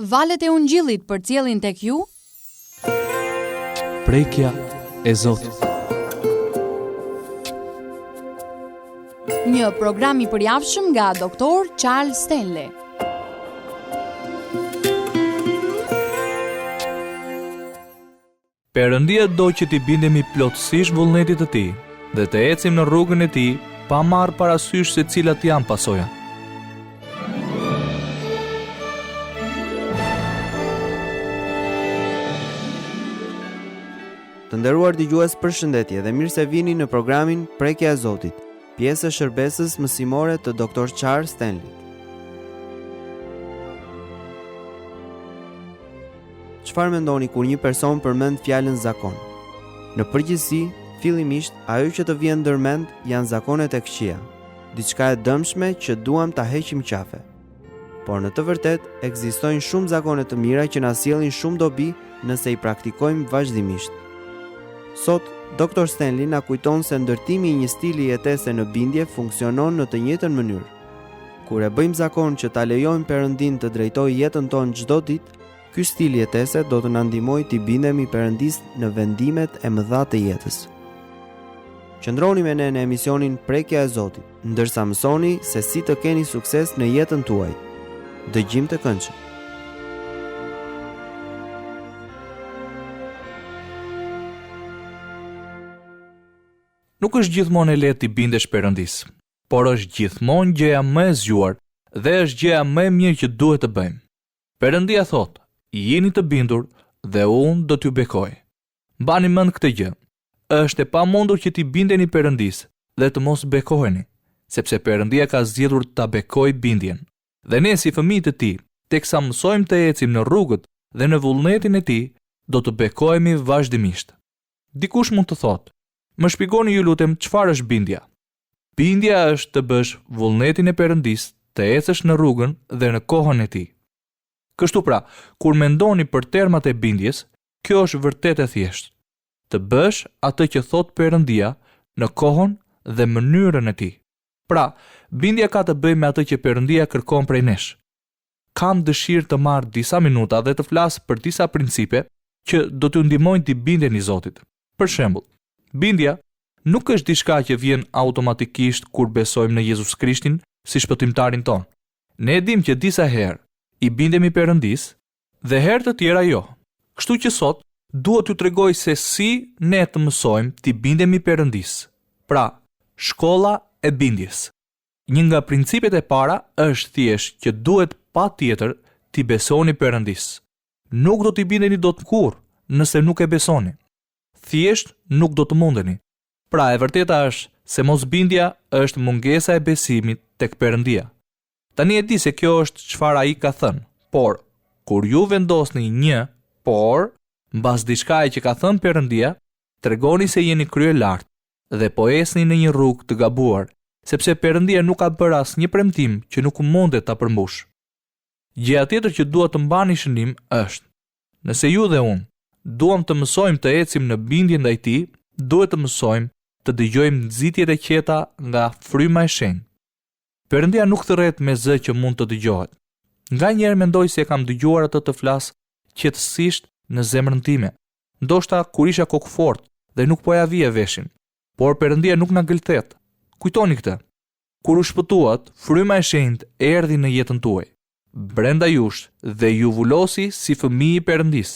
Valët e Ungjillit përcjellin tek ju Prekja e Zotit. Një program I përjavshëm nga Dr. Charles Stanley. Perëndia do që t'i bindemi plotësisht vullnetit të Tij dhe të ecim në rrugën e Tij pa marrë parasysh se cilat janë pasojat. Të nderuar dëgjues, përshëndetje dhe mirë se vini në programin Prekja e Zotit, pjesë e shërbesës mësimore të Dr. Charles Stanley. Çfarë mendoni kur një person përmend fjalën zakon? Në përgjithësi, fillimisht ajo që të vjen ndërmend janë zakonet e këqija, diçka e dëmshme që duam ta heqim qafe. Por në të vërtetë ekzistojnë shumë zakone të mira që na sjellin shumë dobi nëse I praktikojmë vazhdimisht. Sot, Dr. Stanley na kujton se ndërtimi I një stili jetese në bindje funksionon në të njëjtën mënyrë. Kur e bëjmë zakon që ta lejojmë Perëndin të drejtojë jetën tonë çdo ditë, ky stil jetese do të na ndihmojë të bindemi Perëndis në vendimet e mëdha të jetës. Qëndroni me ne në emisionin Prekja e Zotit, ndërsa mësoni se si të keni sukses në jetën tuaj. Dëgjim të këndshëm. Nuk është gjithmonë e lehtë t'i bindesh Perëndis, por është gjithmonë gjëja më e zgjuar dhe është gjëja më e mirë që duhet të bëjmë. Perëndia thotë: "Jeni të bindur dhe unë do t'ju bekoj." Mbani mend këtë gjë. Është e pamundur që t'i bindeni Perëndis dhe të mos bekoheni, sepse Perëndia ka zgjedhur ta bekojë bindjen. Dhe ne si fëmijët e Tij, teksa mësojmë të ecim në rrugët dhe në vullnetin e Tij, do të bekohemi vazhdimisht. Dikush mund të thotë: "Më shpjegoni ju lutem çfarë është bindja?" Bindja është të bësh vullnetin e Perëndis, të ecësh në rrugën dhe në kohën e Tij. Kështu pra, kur mendoni për termat e bindjes, kjo është vërtet e thjeshtë. Të bësh atë që thot Perëndia në kohën dhe mënyrën e Tij. Pra, bindja ka të bëjë me atë që Perëndia kërkon prej nesh. Kam dëshirë të marr disa minuta dhe të flas për disa principe që do t'ju ndihmojnë të bindeni Zotit. Për shembull, bindja nuk është diçka që vjen automatikisht kur besojmë në Jezus Krishtin si shpëtimtarin ton. Ne e dimë që disa herë I bindemi Perëndis dhe herë të tjera jo. Kështu që sot duhet t'ju tregoj se si ne të mësojmë të bindemi Perëndis. Pra, shkolla e bindjes. Një nga principet e para është thjesht që duhet patjetër t'i besoni Perëndis. Nuk do t'i bindeni dot kurrë nëse nuk e besoni. Thjesht nuk do të mundeni. Pra e vërteta është se mosbindja është mungesa e besimit tek Perëndia. Tani e di se kjo është çfarë ai ka thënë, por kur ju vendosni një por mbas diçkaje që ka thënë Perëndia, tregoni se jeni krye lart dhe po esni në një rrugë të gabuar, sepse Perëndia nuk ka bërë asnjë premtim që nuk mundet ta përmbush. Gjëja tjetër që duhet të mbani shënim është: nëse ju dhe unë duam të mësojmë të ecim në bindje ndaj Tij, duhet të mësojmë të dëgjojmë nxitjet e qeta nga fryma e shenjtë. Perëndia nuk thërret me zë që mund të dëgjohet. Nganjëherë mendoj se kam dëgjuar atë të flas qetësisht në zemrën time, ndoshta kur isha kokfort dhe nuk po ja vija veshin. Por Perëndia nuk na gëlthet. Kujtoni këtë. Kur u shpëtuat, fryma e shenjtë erdhi në jetën tuaj, brenda jush dhe ju vulosi si fëmijë I Perëndis.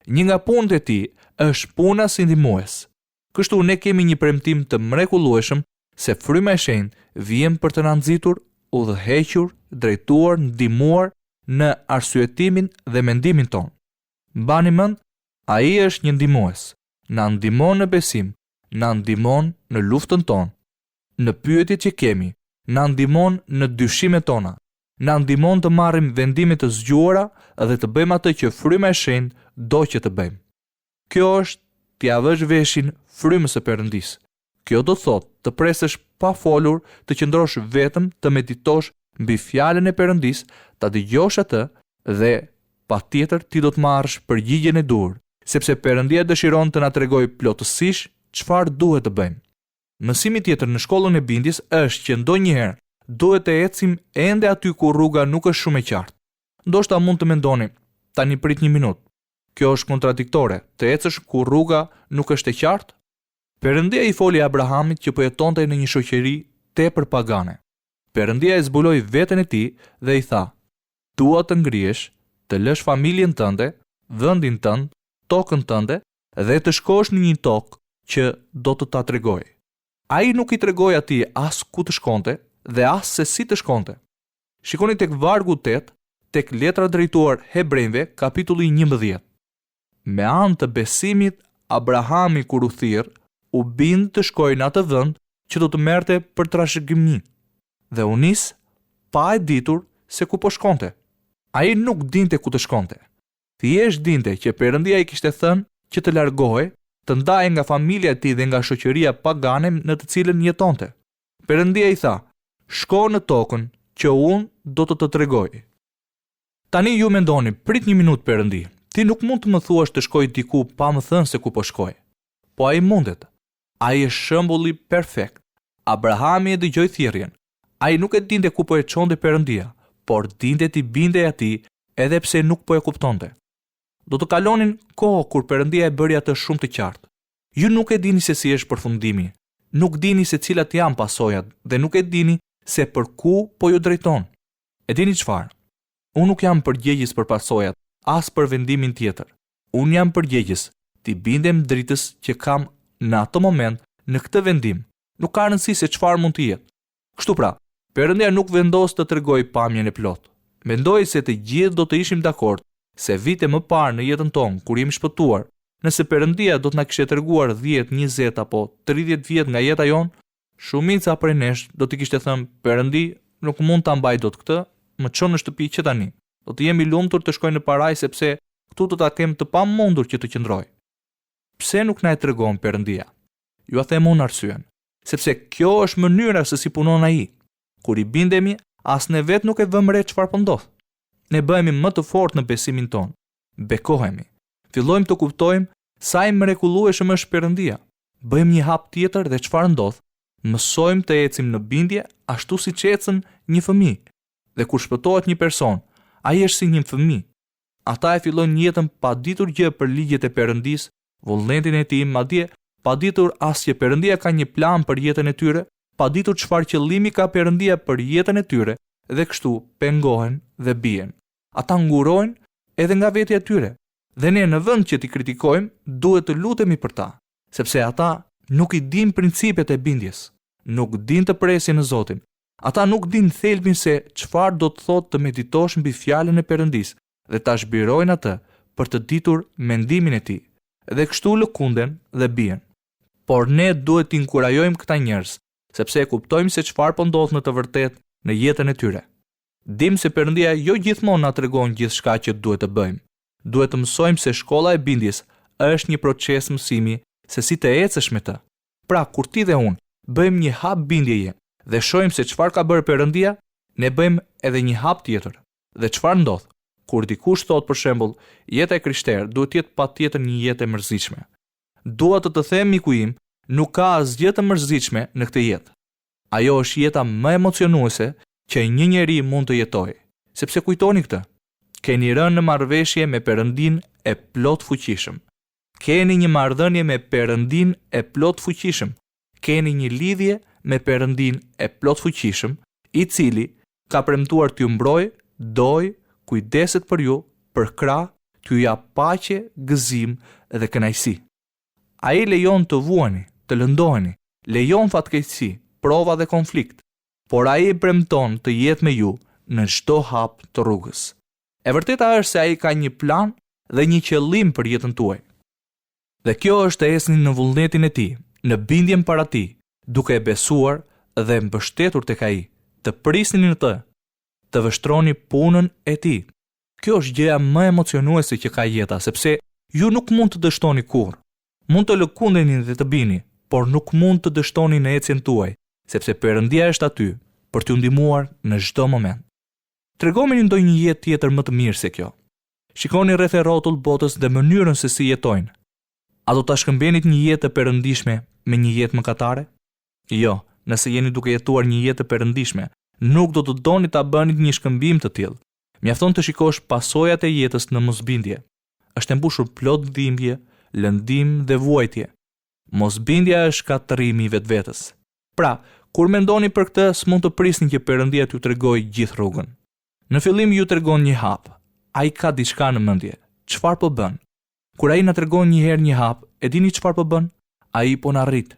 Një nga punët e Tij është puna si ndihmues. Kështu ne kemi një premtim të mrekullueshëm se fryma e shenjtë vjen për të na nxitur, udhëhequr, drejtuar, ndihmuar në arsyetimin dhe mendimin ton. Mbani mend, ai është një ndihmues. Na ndihmon në besim, na ndihmon në luftën tonë, në pyetjet që kemi, na ndihmon në dyshimet tona, na ndihmon të marrim vendime të zgjuara dhe të bëjmë atë që fryma e shenjtë do që të bëjmë. Kjo është t'ia vësh veshin frymës së Perëndis. Kjo do thotë të presësh pa folur, të qëndrosh vetëm, të meditosh mbi fjalën e Perëndis, ta dëgjosh atë dhe patjetër ti do të marrësh përgjigjen e dur, sepse Perëndia dëshiron të na tregojë plotësisht çfarë duhet të bëjmë. Mësimi tjetër në shkollën e bindjes është që ndonjëherë duhet të ecim ende aty ku rruga nuk është shumë e qartë. Ndoshta mund të mendoni, tani prit një minutë. Kjo është kontradiktore, të ecësh ku rruga nuk është e qartë? Perëndia i foli Abrahamit që po jetonte në një shoqëri tepër pagane. Perëndia e zbuloi veten e tij dhe i tha: "Dua të ngrihesh, të lësh familjen tënde, vendin tënd, tokën tënde dhe të shkosh në një tokë që do të ta tregoj." Ai nuk i tregoi atij as ku të shkonte dhe as se si të shkonte. Shikoni tek vargu 8, tek letra drejtuar Hebrejve, kapitulli 11. Me anë të besimit, Abrahami kur u thirr, u bind të shkojë në atë vend që do të merrte për trashëgimi, dhe u nis pa e ditur se ku po shkonte. Ai nuk dinte ku të shkonte. Thjesht dinte që Perëndia i kishte thënë që të largohej, të ndahej nga familja e tij dhe nga shoqëria pagane në të cilën jetonte. Perëndia i tha: "Shko në tokën që unë do të tregoj." Tani ju mendoni, prit një minutë Perëndi, ti nuk mund të më thuash të shkoj diku pa më thënë se ku po shkoj. Po ai mundet. Ai është shembulli perfekt. Abrahami e dëgjoi thirrjen. Ai nuk e dinte ku po e çonte Perëndia, por dinte ti bindej atij edhe pse nuk po e kuptonte. Do të kalonin kohë kur Perëndia e bëri atë shumë të qartë. Ju nuk e dini se si është përfundimi, nuk dini se cilat janë pasojat dhe nuk e dini se për ku po ju drejton. E dini çfarë? Unë nuk jam përgjegjës për pasojat, as për vendimin tjetër. Unë jam përgjegjës ti bindem dritës që kam në atë moment në këtë vendim. Nuk ka rëndësi se çfarë mund të jetë. Kështu pra, Perëndia nuk vendos të tregoj pamjen e plotë. Mendoj se të gjithë do të ishim dakord se vite më parë në jetën tonë, kur jemi shpëtuar, nëse Perëndia do të na kishte treguar 10, 20 apo 30 vjet nga jeta jonë, shumica prej nesh do të kishte thënë: "Perëndi, nuk mund ta mbaj dot këtë, më çon në shtëpi që tani. Do të jemi lumtur të shkojnë në paraj sepse këtu do ta kem të pamundur që të qëndroj." Pse nuk na e tregon Perëndia? Ju a them unë arsyen, sepse kjo është mënyra se si punon ai. Kur i bindemi, as ne vetë nuk e vëmë re çfarë po ndodh. Ne bëhemi më të fortë në besimin ton. Bekohemi. Fillojmë të kuptojmë sa i mrekullueshëm është Perëndia. Bëjmë një hap tjetër dhe çfarë ndodh? Mësojmë të ecim në bindje ashtu siç ecën një fëmijë. Dhe kur shpëtohet një person, ai është si një fëmijë. Ata e fillojnë jetën pa ditur gjë për ligjet e Perëndisë, vullnetin e tij, madje pa ditur as që Perëndia ka një plan për jetën e tyre, pa ditur çfarë qëllimi ka Perëndia për jetën e tyre, dhe kështu pengohen dhe bien. Ata ngurojnë edhe nga vetja e tyre, dhe ne në vend që t'i kritikojmë, duhet të lutemi për ta, sepse ata nuk i din principet e bindjes, nuk din të presin në Zotin. Ata nuk din thelbin se çfarë do të thotë të meditosh mbi fjalën e Perëndisë dhe ta zhbirojnë atë për të ditur mendimin e tij, dhe kështu lëkunden dhe bien. Por ne duhet t'i inkurajojmë këta njerëz, sepse e kuptojmë se çfarë po ndodh në të vërtetë në jetën e tyre. Dim se Perëndia jo gjithmonë na tregon gjithçka që duhet të bëjmë. Duhet të mësojmë se shkolla e bindjes është një proces mësimi se si të ecësh me të. Pra, kur ti dhe unë bëjmë një hap bindjeje dhe shohim se çfarë ka bërë Perëndia, ne bëjmë edhe një hap tjetër. Dhe çfarë ndodh? Kur dikush thot për shembull, jeta e krishterë duhet të jetë patjetër një jetë e mërzitshme. Dua të them miku im, nuk ka asgjë të mërzitshme në këtë jetë. Ajo është jeta më emocionuese që një njeri mund të jetojë. Sepse kujtoni këtë, keni rënë në marrëveshje me Perëndin e plot fuqishëm. Keni një marrëdhënie me Perëndin e plot fuqishëm. Keni një lidhje me Perëndin e plot fuqishëm, i cili ka premtuar t'ju mbrojë, dojë, kujdeset për ju, për krah, t'ju jap paqe, gëzim dhe kënaqësi. Ai lejon të vuani, të lëndoheni, lejon fatkeqësi, prova dhe konflikt, por ai premton të jetë me ju në çdo hap të rrugës. E vërteta është se ai ka një plan dhe një qëllim për jetën tuaj. Dhe kjo është të esni në vullnetin e tij, në bindjen para tij, duke e besuar dhe mbështetur tek ai, të prisni në të, të vështroni punën e tij. Kjo është gjëja më emocionuese që ka jeta, sepse ju nuk mund të dështoni kurrë. Mund të lëkundeni dhe të bini, por nuk mund të dështoni në ecjen tuaj, sepse Perëndia është aty për t'ju ndihmuar në çdo moment. Tregoni ndonjë jetë tjetër më të mirë se kjo. Shikoni rreth e rrotull botës dhe mënyrën se si jetojnë. A do ta shkëmbenit një jetë të perëndishme me një jetë mëkatare? Jo, nëse jeni duke jetuar një jetë të perëndishme, nuk do të doni ta bënit një shkëmbim të tillë. Mjafton të shikosh pasojat e jetës në mosbindje. Është e mbushur plot dhimbje, lëndim dhe vuajtje. Mosbindja është shkatërrimi i vetvetes. Pra, kur mendoni për këtë, s'mund të prisni që Perëndia t'ju tregojë gjithë rrugën. Në fillim ju tregon një hap. Ai ka diçka në mendje. Çfarë po bën? Kur ai na tregon një herë një hap, e dini çfarë po bën? Ai po na rrit.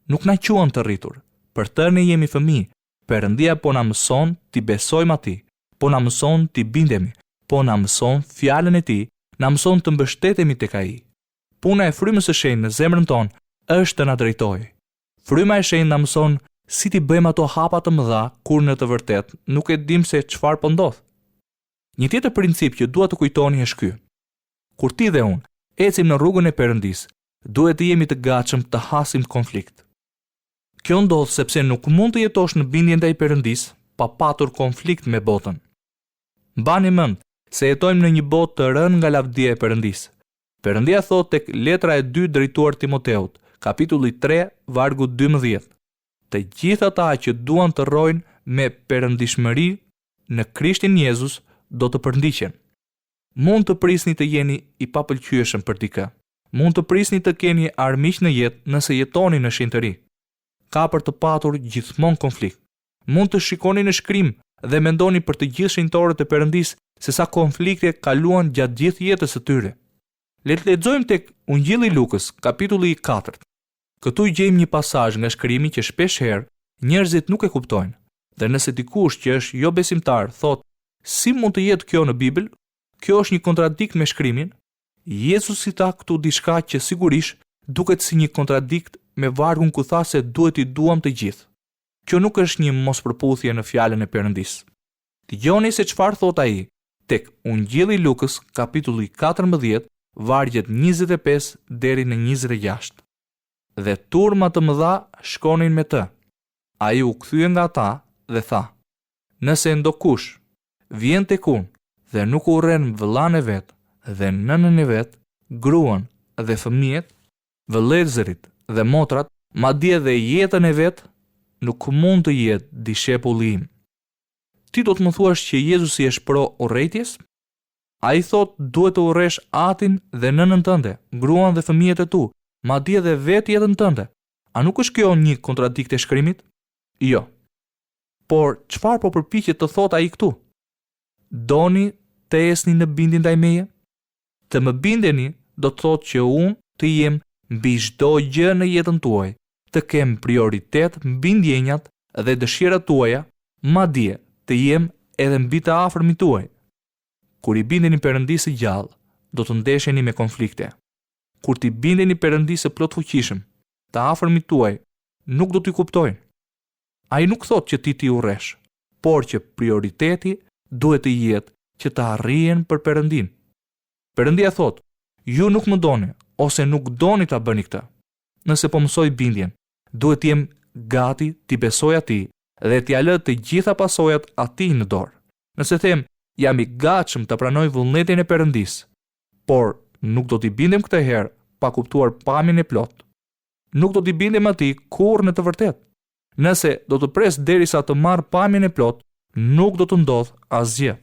Nuk na quan të rritur. Për të ne jemi fëmijë. Perëndia po na mëson t'i besojmë atij, po na mëson t'i bindemi, po na mëson fjalën e tij, na mëson të mbështetemi tek ai. Puna e frymës së shenjtë në zemrën tonë është të na drejtojë. Fryma e shenjtë na mëson si t'i bëjmë ato hapa të mëdha kur në të vërtetë nuk e dim se çfarë po ndodh. Një tjetër princip që dua të kujtoni është ky. Kur ti dhe unë ecim në rrugën e Perëndisë, duhet të jemi të gatshëm të hasim konflikt. Kjo ndodh sepse nuk mund të jetosh në bindje ndaj Perëndisë pa patur konflikt me botën. Mbani mend se jetojmë në një botë të rënë nga lavdia e Perëndisë. Perëndia thot tek letra e 2 drejtuar Timoteut, kapitulli 3, vargu 12. Të gjithë ata që duan të rrojnë me perëndishmëri në Krishtin Jezus do të përndiqen. Mund të prisni të jeni i papëlqyeshëm për dikë. Mund të prisni të keni armiq në jetë nëse jetoni në shenjtëri. Ka për të patur gjithmonë konflikt. Mund të shikoni në shkrim dhe mendoni për të gjithë shenjtorët e Perëndisë se sa konflikte kaluan gjatë gjithë jetës së tyre. Le të lexojmë tek Ungjilli i Lukës, kapitulli 4. Këtu gjejmë një pasazh nga shkrimi që shpesh herë njerëzit nuk e kuptojnë. Dhe nëse dikush që është jo besimtar thotë, si mund të jetë kjo në Bibël? Kjo është një kontradikt me shkrimin. Jezusi tha këtu diçka që sigurisht duket si një kontradikt me vargun ku tha se duhet i duam të gjithë. Kjo nuk është një mospërputhje në fjalën e Perëndisë. Dëgjoni se çfarë thot ai tek Ungjilli i Lukës, kapitulli 14, vargjet 25 deri në 26. Dhe turma të mëdha shkonin me të. Ai u kthye nga ata dhe tha: Nëse ndokush vjen tek unë dhe nuk urren vëllain e vet dhe nënën e vet, gruan dhe fëmijët, vëllezërit dhe motrat, madje dhe jetën e vet, nuk mund të jetë dishepulli im. Ti do të më thuash që Jezusi është pro urrëties? Ai thot duhet të urresh atin dhe nënën tënde, gruan dhe fëmijët e tu, madje dhe vetë jetën tënde. A nuk është kjo një kontradikt e shkrimit? Jo. Por çfarë po përpiqet të thotë ai këtu? Doni të esni në bindje ndaj meje? Të më bindeni do të thotë që unë të jem mbi çdo gjë në jetën tuaj, të kem prioritet mbi ndjenjat dhe dëshirat tuaja, madje të jem edhe mbi të afërmit tuaj. Kur i bindeni Perëndisë së gjallë, do të ndesheni me konflikte. Kur ti bindeni Perëndisë së plot fuqishëm, të afërmit tuaj nuk do t'i kuptojnë. Ai nuk thot që ti urresh, por që prioriteti duhet të jetë që të arrihen për Perëndin. Perëndia thot: ju nuk më doni ose nuk doni ta bëni këtë. Nëse po mësoj bindjen, duhet të jem gati t'i besoj atij dhe t'ia lë të gjitha pasojat atij në dorë. Nëse them jam i gatshëm të pranoj vullnetin e Perëndisë, por nuk do t'i bindem këtë herë pa kuptuar pamjen e plot. Nuk do t'i bindem atij kurrë në të vërtetë. Nëse do të pres derisa të marr pamjen e plot, nuk do të ndodh asgjë.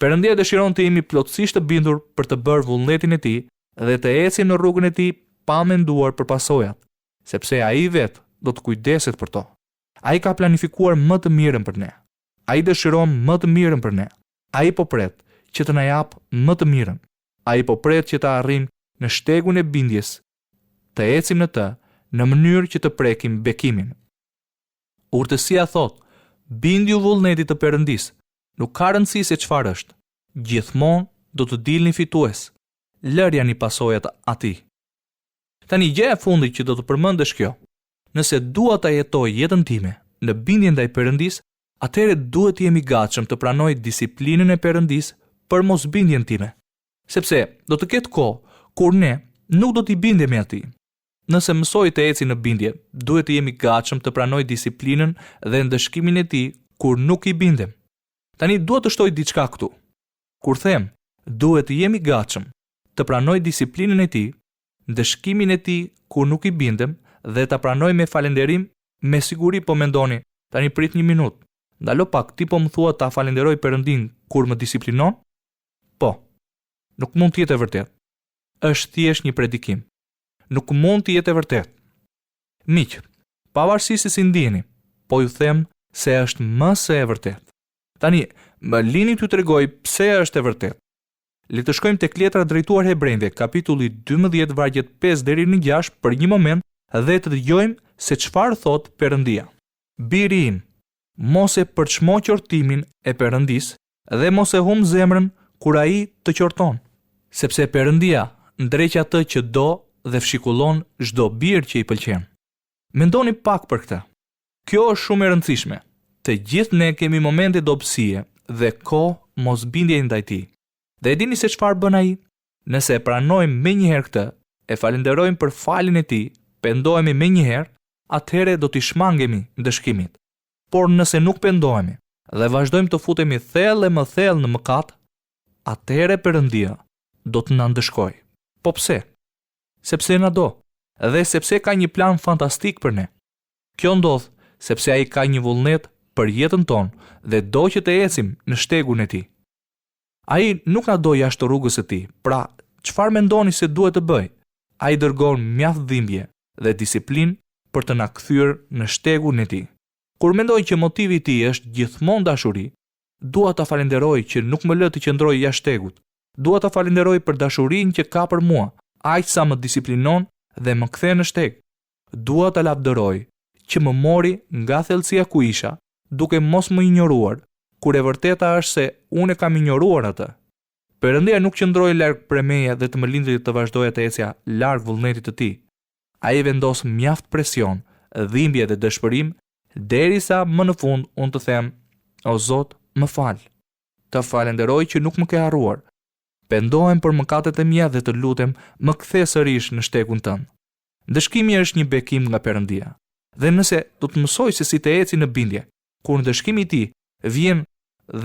Perëndia dëshiron të jemi plotësisht të bindur për të bërë vullnetin e tij dhe të ecim në rrugën e tij pa menduar për pasojat, sepse ai vetë do të kujdeset për to. Ai ka planifikuar më të mirën për ne. Ai dëshiron më të mirën për ne. Ai po pret që të na jap më të mirën. Ai po pret që të arrijmë në shtegun e bindjes, të ecim në të në mënyrë që të prekim bekimin. Urtësia thot: bindju vullnetit të Perëndisë. Nuk ka rëndësi se çfarë është. Gjithmonë do të dilni fitues. Lërjani pasojat atij. Tani gjëja e fundit që do të përmendesh kjo. Nëse dua ta jetoj jetën time në bindje ndaj Perëndisë, atëherë duhet të jemi gatshëm të pranoj disiplinën e Perëndisë për mosbindjen time. Sepse do të ketë kohë kur ne nuk do t'i bindemi atij. Nëse mësoj të eci në bindje, duhet të jemi gatshëm të pranoj disiplinën dhe ndëshkimin e tij kur nuk i bindem. Tani duhet të shtoj diçka këtu. Kur them, duhet të jemi gatshëm të pranoj disiplinën e tij, ndëshkimin e tij kur nuk i bindem dhe ta pranoj me falënderim, me siguri po mendoni, tani prit një minutë. Ndalo pak, ti po më thua ta falenderoj Perëndin kur më disiplinon? Po. Nuk mund të jetë e vërtet. Është thjesht një predikim. Nuk mund të jetë e vërtet. Miq, pavarësisht se si ndjeni, po ju them se është më se e vërtet. Tani, më lini t'ju tregoj pse është e vërtet. Le të shkojmë tek letra drejtuar Hebrejve, kapitulli 12, vargjet 5 deri në 6 për një moment dhe të dëgjojmë se çfarë thot Perëndia. Biri im, mos e përçmo qortimin e Perëndis dhe mos e humb zemrën kur ai të qorton, sepse Perëndia ndreq atë që do dhe fshikullon çdo bir që i pëlqen. Mendoni pak për këtë. Kjo është shumë e rëndësishme. Të gjithë ne kemi momente dobësie dhe kohë mosbindje ndaj tij. Dhe e dini se çfarë bën ai? Nëse e pranojmë menjëherë këtë, e falenderojmë për faljen e tij, pendohemi menjëherë, atëherë do t'i shmangemi ndëshkimit. Por nëse nuk pendohemi dhe vazhdojmë të futemi thellë e më thellë në mëkat, atëherë Perëndia do të na ndëshkojë. Po pse? Sepse na do, dhe sepse ka një plan fantastik për ne. Kjo ndodh sepse ai ka një vullnet për jetën tonë dhe do që të ecim në shtegun e tij. Ai nuk na do jashtë rrugës së tij. Pra, çfarë mendoni se duhet të bëj? Ai dërgon mjaft dhimbje dhe disiplinë për të na kthyer në shtegun e tij. Kur mendoj që motivi i tij është gjithmonë dashuri, dua ta falenderoj që nuk më lë të qëndroj jashtë shtegut. Dua ta falenderoj për dashurinë që ka për mua, aq sa më disiplinon dhe më kthe në shteg. Dua ta lavdëroj që më mori nga thellësia ku isha, duke mos më injoruar, kur e vërteta është se unë kam injoruar atë. Perëndia nuk qëndroi larg prej meje dhe të më lindri të vazhdoja të ecja larg vullnetit të tij. Ai vendos mjaft presion, dhimbje dhe dëshpërim, derisa më në fund unë të them: O Zot, më fal. Të falenderoj që nuk më ke harruar. Pendohem për mëkatet e mia dhe të lutem, më kthe sërish në shtegun tënd. Ndëshkimi është një bekim nga Perëndia. Dhe nëse do të mësoj se si të eci në bindje, kur ndëshkimi i tij vjen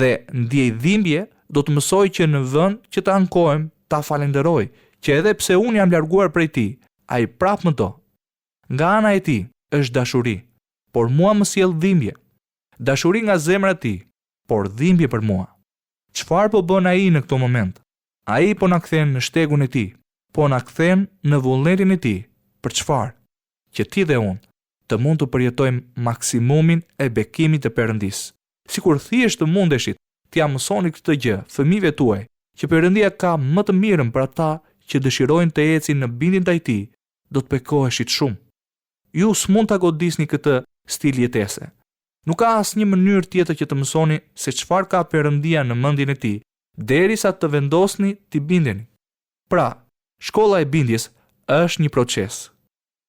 dhe ndjej dhimbje, do të mësoj që në vend që të ankohem, ta falenderoj, që edhe pse unë jam larguar prej tij, ai prap më do. Nga ana e tij është dashuri, por mua më sjell dhimbje. Dashuri nga zemra e tij, por dhimbje për mua. Çfarë po bën ai në këtë moment? Ai po na kthen në shtegun e tij, po na kthen në vullnetin e tij. Për çfarë? Që ti dhe unë të mund të përjetojmë maksimumin e bekimit të Perëndis. Sikur thjesht të mundeshit t'ia mësoni këtë gjë fëmijëve tuaj, që Perëndia ka më të mirën për ata që dëshirojnë të ecin në bindjen ndaj tij, do të bekoheshit shumë. Ju s'mund ta godisni këtë stil jetese. Nuk ka asnjë mënyrë tjetër që të mësoni se çfarë ka Perëndia në mendjen e tij, derisa të vendosni t'i bindeni. Pra, shkolla e bindjes është një proces.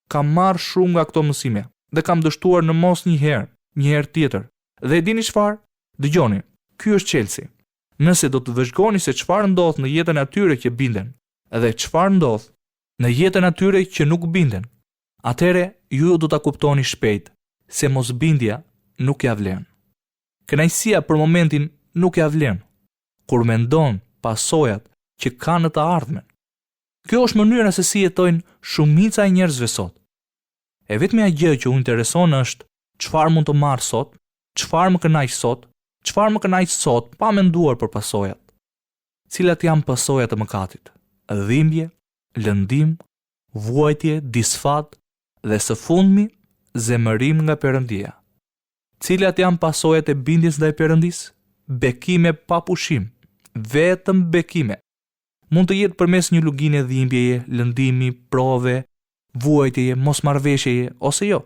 Kam marrë shumë nga këto mësime dhe kam dështuar në mos një herë tjetër. Dhe dini çfarë? Dëgjoni, ky është Chelsea. Nëse do të vëzhgoni se çfarë ndodh në jetën e atyre që binden dhe çfarë ndodh në jetën e atyre që nuk binden, atëherë ju do ta kuptoni shpejt se mosbindja nuk ja vlen. Kënaqësia për momentin nuk ja vlen kur mendon pasojat që ka në të ardhmen. Kjo është mënyra se si jetojnë shumica e njerëzve sot. E vetmja gjë që u intereson është çfarë mund të marr sot, çfarë më kënaq sot, pa menduar për pasojat. Cilat janë pasojat e mëkatit? Dhimbje, lëndim, vuajtje, disfat dhe së fundmi zemërim nga Perëndia. Cilat janë pasojat e bindjes ndaj Perëndis? Bekime pa pushim, vetëm bekime. Mund të jetë përmes një lugine dhimbjeje, lëndimi, prove, vuajtjeje, mosmarrveshjeje ose jo.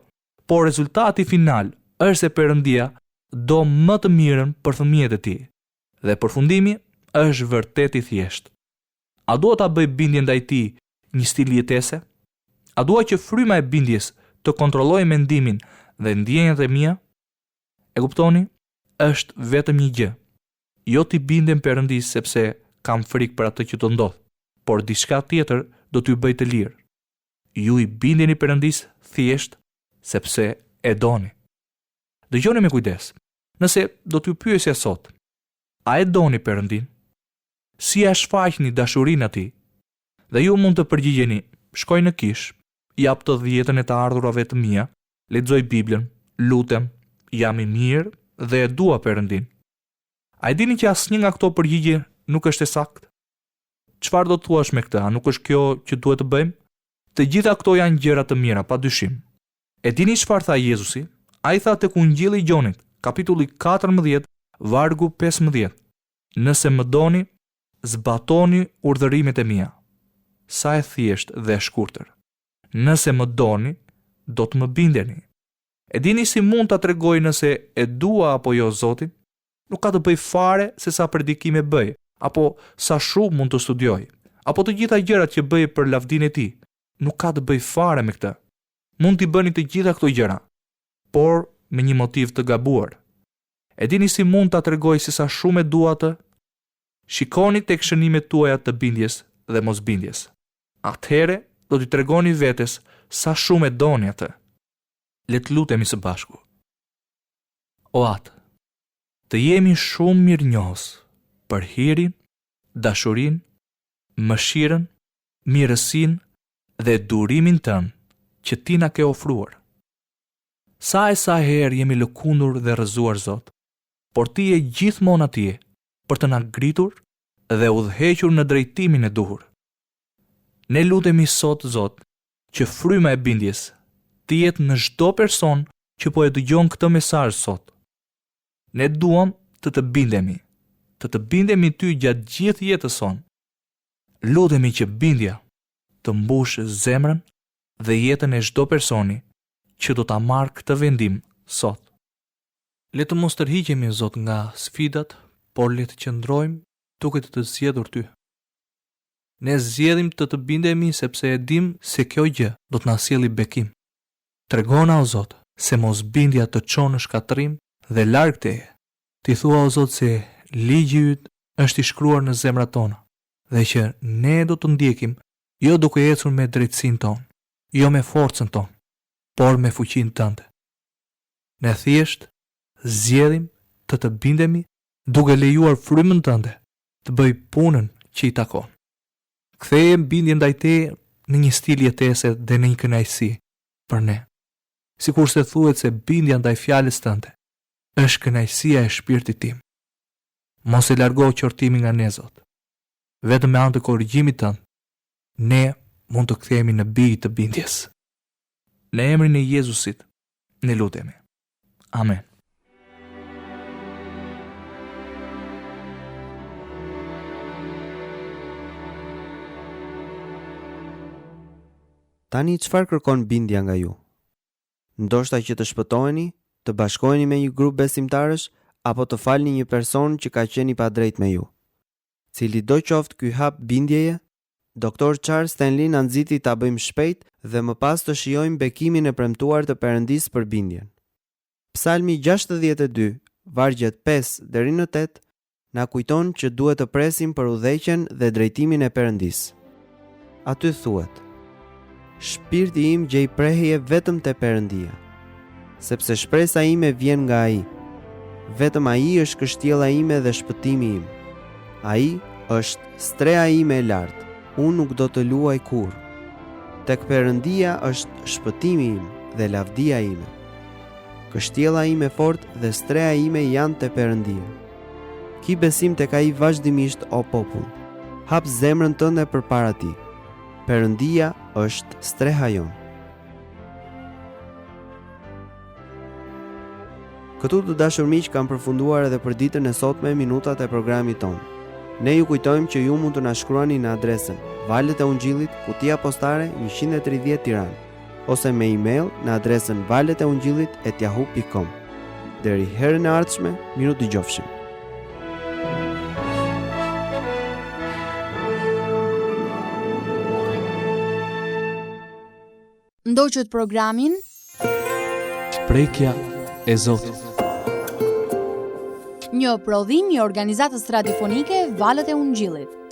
Por rezultati final është se Perëndia do më të mirën për fëmijët e tij. Dhe përfundimi është vërtet i thjeshtë. A dua ta bëj bindjen ndaj tij një stil jetese? A dua që fryma e bindjes të kontrollojë mendimin dhe ndjenjat e mia? E kuptoni? Është vetëm një gjë. Jo ti bindem Perëndis sepse kam frikë për atë që do ndodh, por diçka tjetër do t'ju bëj të lirë. Ju i bindeni Perëndis thjesht sepse e doni. Dëgjoni me kujdes. Nëse do t'ju pyesja sot, a e doni Perëndin? Si a shfaqni dashurinë atij? Dhe ju mund të përgjigjeni: shkoj në kish, jap të 10 e të ardhurave të mia, lexoj Biblën, lutem, jam i mirë dhe e dua Perëndin. A e dini që asnjë nga këto përgjigje nuk është e saktë? Çfarë do të thuash me këtë? A nuk është kjo që duhet të bëjmë? Të gjitha këto janë gjëra të mira, padyshim. E dini çfarë tha Jezusi? Ai tha tek Ungjilli i Gjonit, kapitulli 14, vargu 15. Nëse më doni, zbatoni urdhërimet e mia. Sa e thjeshtë dhe e shkurtër. Nëse më doni, do të më bindeni. E dini si mund ta tregoj nëse e dua apo jo Zotin? Nuk ka të bëj fare se sa predikime bëj, apo sa shumë mund të studioj, apo të gjitha gjërat që bëj për lavdinë e tij. Nuk ka të bëj fare me këtë. Mund t'i bëni të gjitha këto gjëra, por me një motiv të gabuar. E dini si mund ta tregoj se sa shumë e dua atë? Shikoni tek shënimet tuaja të bindjes dhe mosbindjes. Atëherë do t'i tregoni vetes sa shumë e doni atë. Le të lutemi së bashku. O Atë, të jemi shumë mirënjohës për hirin, dashurinë, mëshirën, mirësinë dhe durimin tënd që ti na ke ofruar. Sa herë jemi lëkundur dhe rrëzuar, Zot, por ti je gjithmonë atje për të na ngritur dhe udhëhequr në drejtimin e duhur. Ne lutemi sot, Zot, që fryma e bindjes të jetë në çdo person që po e dëgjon këtë mesazh sot. Ne duam të bindemi ty gjatë gjithë jetës sonë. Lutemi që bindja të mbush zemrën dhe jetën e çdo personi që do ta marrë këtë vendim sot. Le të mos tërhiqemi, Zot, nga sfidat, por le të qëndrojmë duke të zgjedhur ty. Ne zgjedhim të bindemi sepse e dim se kjo gjë do të na sjellë bekim. Tregona, o Zot, se mosbindja të çon në shkatërrim dhe larg teje. Ti thua, o Zot, se ligji yt është i shkruar në zemrat tona dhe që ne do të ndjekim jo duke ecur me drejtsinë tonë, jo me forcën tonë, por me fuqinë tënde. Ne thjesht zgjedhim të bindemi duke lejuar frymën tënde të bëj punën që i takon. Ktheje bindjen ndaj teje në një stil jetese dhe në një kënaqësi për ne. Sikurse thuhet se bindja ndaj fjalës tënde është kënaqësia e shpirtit tim. Mos e largo qortimin nga ne, Zot. Vetëm me anë të korrigjimit tënd, ne mund të kthehemi në bij të bindjes. Në emrin e Jezusit, ne lutemi. Amen. Tani çfarë kërkon bindja nga ju? Ndoshta që të shpëtoheni, të bashkoheni me një grup besimtarësh apo të falni një person që ka qenë i padrejtë me ju. Cili do qoftë ky hap bindjeje, Dr. Charles Stanley na nxiti ta bëjmë shpejt dhe më pas të shijojmë bekimin e premtuar të Perëndisë për bindjen. Psalmi 62, vargjet 5 deri në 8, na kujton që duhet të presim për udhëheqjen dhe drejtimin e Perëndisë. Aty thuhet: Shpirti im gjej prehje vetëm te Perëndia, sepse shpresa ime vjen nga ai. Vetëm ai është kështjella ime dhe shpëtimi im. Ai është streha ime e lartë. Unë nuk do të luaj kurrë. Tek Perëndia është shpëtimi im dhe lavdia ime. Kështjella ime fort dhe streha ime janë te Perëndia. Ki besim tek ai vazhdimisht, o popull. Hap zemrën tënde përpara tij. Perëndia është streha jonë. Këtu të dashur miq, kam përfunduar edhe për ditën e sotme minutat e programit tonë. Ne ju kujtojmë që ju mund të na shkruani në adresën Valët e Ungjillit, kutia postare 130 Tiranë, ose me email në adresën valeteungjillit@yahoo.com. Deri herën e ardhshme, miru dëgjofshim. Ndoqët programin Prekja e Zotit. një prodhim i organizatës radiofonike Valët e Ungjillit.